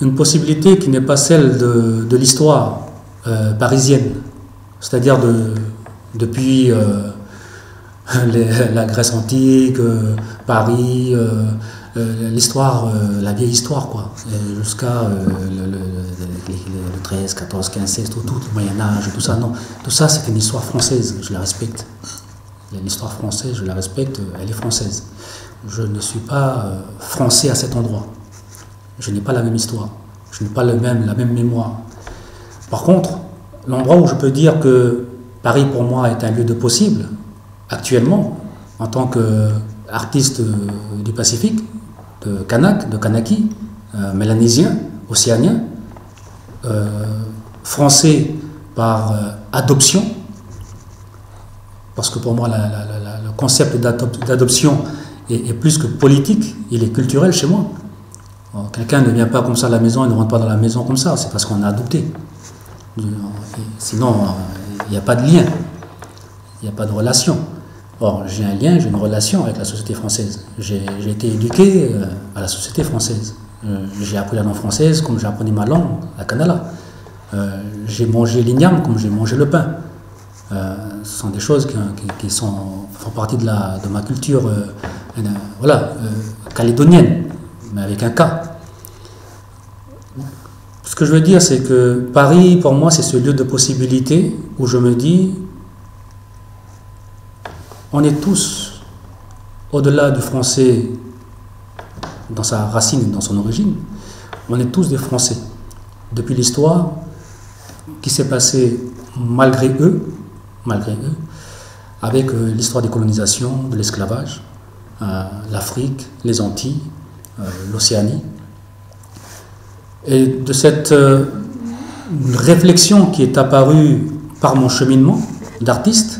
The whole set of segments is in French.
une possibilité qui n'est pas celle de l'histoire parisienne, c'est-à-dire depuis la Grèce antique, Paris, l'histoire, la vieille histoire, quoi, jusqu'à le 13, 14, 15, 16, tout le Moyen-Âge, tout ça. Non, tout ça, c'est une histoire française, je la respecte. L'histoire française, je la respecte, elle est française. Je ne suis pas français à cet endroit. Je n'ai pas la même histoire, je n'ai pas la même mémoire. Par contre, l'endroit où je peux dire que Paris pour moi est un lieu de possible, actuellement, en tant qu'artiste du Pacifique, de Kanak, de Kanaki, mélanésien, océanien, français par adoption, parce que pour moi le concept d'adoption est plus que politique, il est culturel chez moi. Quelqu'un ne vient pas comme ça à la maison, il ne rentre pas dans la maison comme ça, c'est parce qu'on a adopté. Sinon, il n'y a pas de lien, il n'y a pas de relation. Or, j'ai un lien, j'ai une relation avec la société française. J'ai été éduqué à la société française. J'ai appris la langue française comme j'ai appris ma langue à Canala. J'ai mangé l'igname comme j'ai mangé le pain. Ce sont des choses qui font partie de ma culture calédonienne, mais avec un K. Ce que je veux dire, c'est que Paris, pour moi, c'est ce lieu de possibilité où je me dis, on est tous, au-delà du français dans sa racine, dans son origine, on est tous des Français. Depuis l'histoire qui s'est passée malgré eux, avec l'histoire des colonisations, de l'esclavage, l'Afrique, les Antilles, l'Océanie. Et de cette réflexion qui est apparue par mon cheminement d'artiste,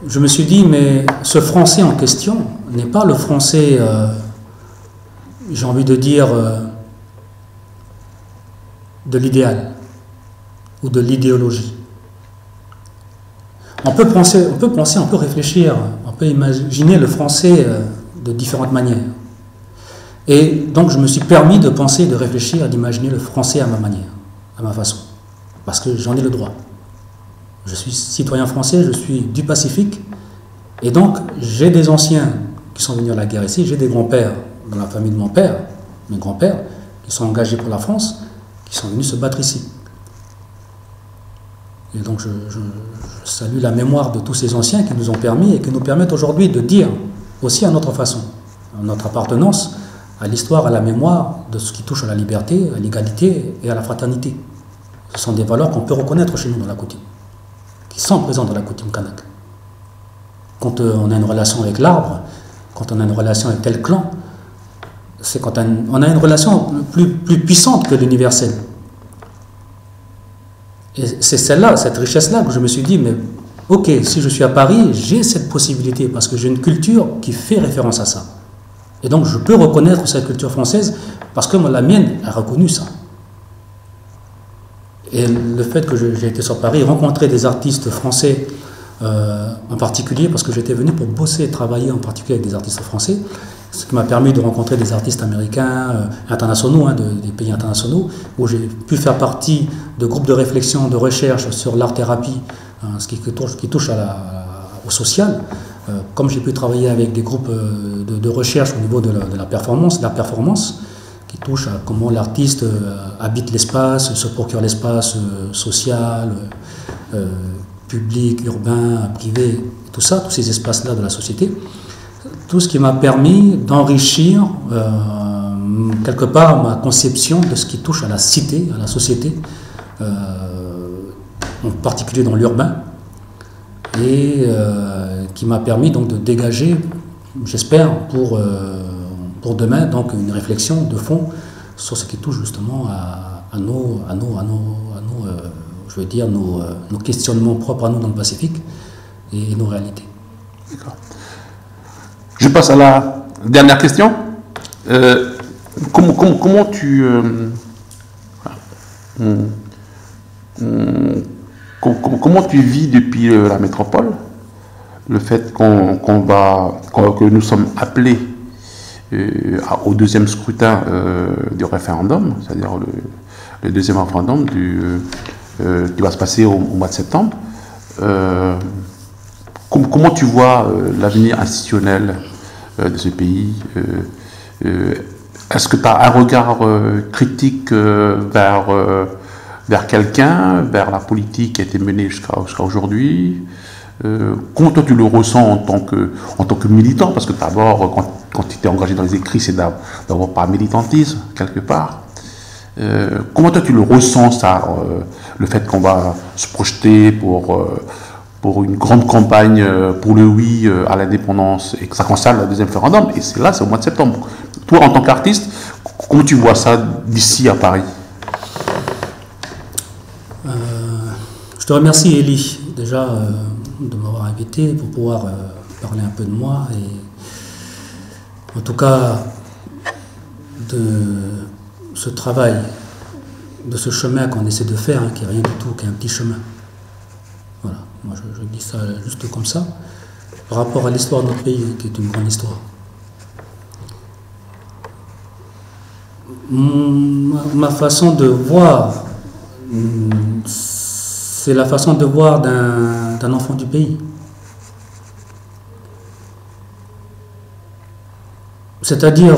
je me suis dit, mais ce français en question n'est pas le français, j'ai envie de dire, de l'idéal ou de l'idéologie. On peut penser, on peut réfléchir, on peut imaginer le français de différentes manières. Et donc je me suis permis de penser, de réfléchir, d'imaginer le français à ma manière, à ma façon. Parce que j'en ai le droit. Je suis citoyen français, je suis du Pacifique. Et donc j'ai des anciens qui sont venus à la guerre ici, j'ai des grands-pères dans la famille de mon père, mes grands-pères, qui sont engagés pour la France, qui sont venus se battre ici. Et donc je salue la mémoire de tous ces anciens qui nous ont permis et qui nous permettent aujourd'hui de dire aussi à notre façon, à notre appartenance à l'histoire, à la mémoire de ce qui touche à la liberté, à l'égalité et à la fraternité. Ce sont des valeurs qu'on peut reconnaître chez nous dans la coutume, qui sont présentes dans la coutume kanak. Quand on a une relation avec l'arbre, quand on a une relation avec tel clan, c'est quand on a une relation plus puissante que l'universel. Et c'est celle-là, cette richesse-là que je me suis dit, mais ok, si je suis à Paris, j'ai cette possibilité parce que j'ai une culture qui fait référence à ça. Et donc je peux reconnaître cette culture française parce que la mienne a reconnu ça. Et le fait que j'ai été sur Paris, rencontrer des artistes français en particulier, parce que j'étais venu pour bosser et travailler en particulier avec des artistes français, ce qui m'a permis de rencontrer des artistes américains, internationaux, des pays internationaux, où j'ai pu faire partie de groupes de réflexion, de recherche sur l'art-thérapie, ce qui touche au social. Comme j'ai pu travailler avec des groupes de recherche au niveau de la performance, qui touche à comment l'artiste habite l'espace, se procure l'espace social, public, urbain, privé, tout ça, tous ces espaces-là de la société. Tout ce qui m'a permis d'enrichir quelque part ma conception de ce qui touche à la cité, à la société, en particulier dans l'urbain, et qui m'a permis donc de dégager, j'espère, pour demain, donc une réflexion de fond sur ce qui touche justement à nos questionnements propres à nous dans le Pacifique et nos réalités. D'accord. Je passe à la dernière question. Comment tu comment tu vis depuis la métropole le fait que nous sommes appelés au deuxième scrutin du référendum, c'est-à-dire le deuxième référendum qui va se passer au mois de septembre. Comment tu vois l'avenir institutionnel de ce pays? Est-ce que tu as un regard critique vers quelqu'un, vers la politique qui a été menée jusqu'à aujourd'hui? Comment toi tu le ressens en tant que militant? Parce que d'abord, quand tu t'es engagé dans les écrits, c'est d'avoir pas militantisme, quelque part. Comment toi tu le ressens, ça, le fait qu'on va se projeter pour une grande campagne pour le oui à l'indépendance et que ça concerne le deuxième référendum, et c'est au mois de septembre. Toi, en tant qu'artiste, comment tu vois ça d'ici à Paris? Je te remercie, Elie, déjà de m'avoir invité pour pouvoir parler un peu de moi et en tout cas de ce travail, de ce chemin qu'on essaie de faire, qui est rien du tout, qui est un petit chemin. Voilà, moi je dis ça juste comme ça, par rapport à l'histoire de notre pays, qui est une grande histoire. Ma façon de voir, c'est la façon de voir d'un enfant du pays. C'est-à-dire,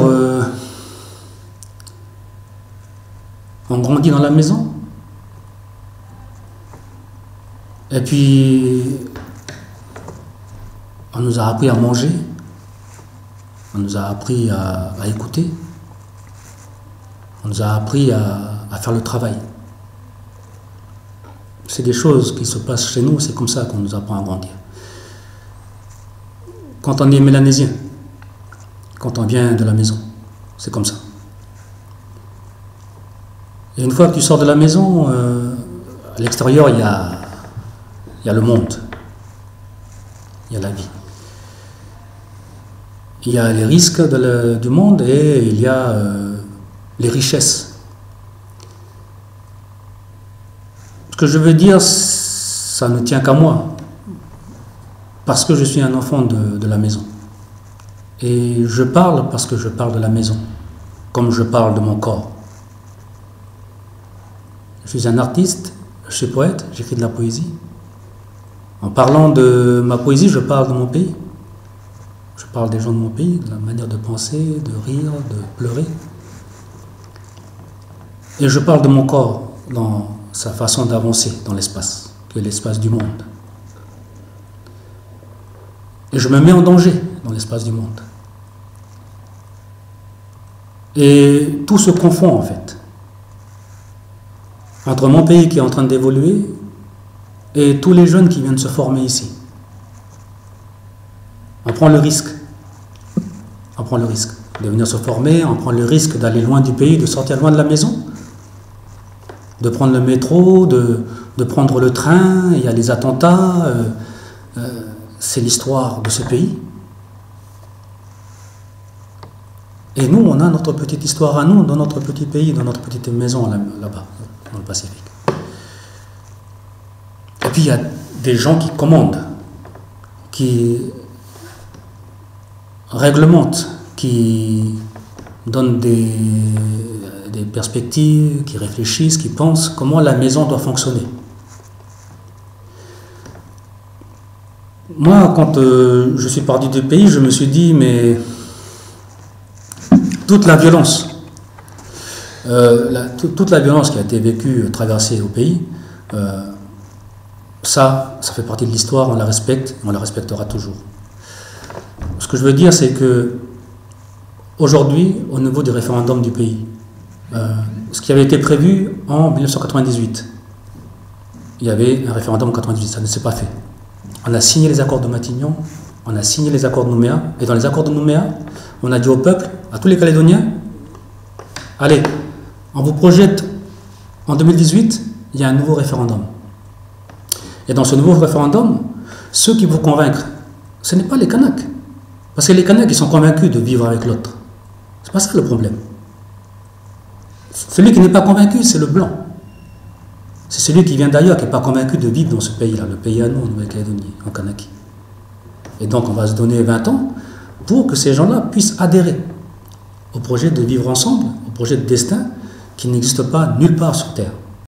on grandit dans la maison, et puis on nous a appris à manger, on nous a appris à écouter, on nous a appris à faire le travail. C'est des choses qui se passent chez nous, c'est comme ça qu'on nous apprend à grandir. Quand on est mélanésien, quand on vient de la maison, c'est comme ça. Et une fois que tu sors de la maison, à l'extérieur, il y a le monde, il y a la vie. Il y a les risques du monde et il y a les richesses. Ce que je veux dire, ça ne tient qu'à moi, parce que je suis un enfant de la maison. Et je parle parce que je parle de la maison, comme je parle de mon corps. Je suis un artiste, je suis poète, j'écris de la poésie. En parlant de ma poésie, je parle de mon pays. Je parle des gens de mon pays, de la manière de penser, de rire, de pleurer. Et je parle de mon corps dans sa façon d'avancer dans l'espace, qui est l'espace du monde. Et je me mets en danger dans l'espace du monde. Et tout se confond en fait, entre mon pays qui est en train d'évoluer et tous les jeunes qui viennent se former ici. On prend le risque. On prend le risque de venir se former, on prend le risque d'aller loin du pays, de sortir loin de la maison, de prendre le métro, de prendre le train, il y a les attentats, c'est l'histoire de ce pays. Et nous, on a notre petite histoire à nous, dans notre petit pays, dans notre petite maison là-bas, dans le Pacifique. Et puis il y a des gens qui commandent, qui réglementent, qui donnent des perspectives, qui réfléchissent, qui pensent comment la maison doit fonctionner. Moi, quand je suis parti du pays, je me suis dit, mais toute la violence, toute la violence qui a été vécue, traversée au pays, ça fait partie de l'histoire, on la respecte, on la respectera toujours. Ce que je veux dire, c'est que aujourd'hui, au niveau du référendum du pays, ce qui avait été prévu en 1998, il y avait un référendum en 1998, ça ne s'est pas fait. On a signé les accords de Matignon, on a signé les accords de Nouméa, et dans les accords de Nouméa, on a dit au peuple, à tous les Calédoniens, allez, on vous projette en 2018, il y a un nouveau référendum. Et dans ce nouveau référendum, ceux qui vont convaincre, ce n'est pas les Kanaks. Parce que les Kanaks, ils sont convaincus de vivre avec l'autre. C'est pas ça le problème. Celui qui n'est pas convaincu, c'est le blanc. C'est celui qui vient d'ailleurs, qui n'est pas convaincu de vivre dans ce pays-là, le pays à nous, en Nouvelle-Calédonie, en Kanaki. Et donc, on va se donner 20 ans pour que ces gens-là puissent adhérer au projet de vivre ensemble, au projet de destin qui n'existe pas nulle part sur Terre.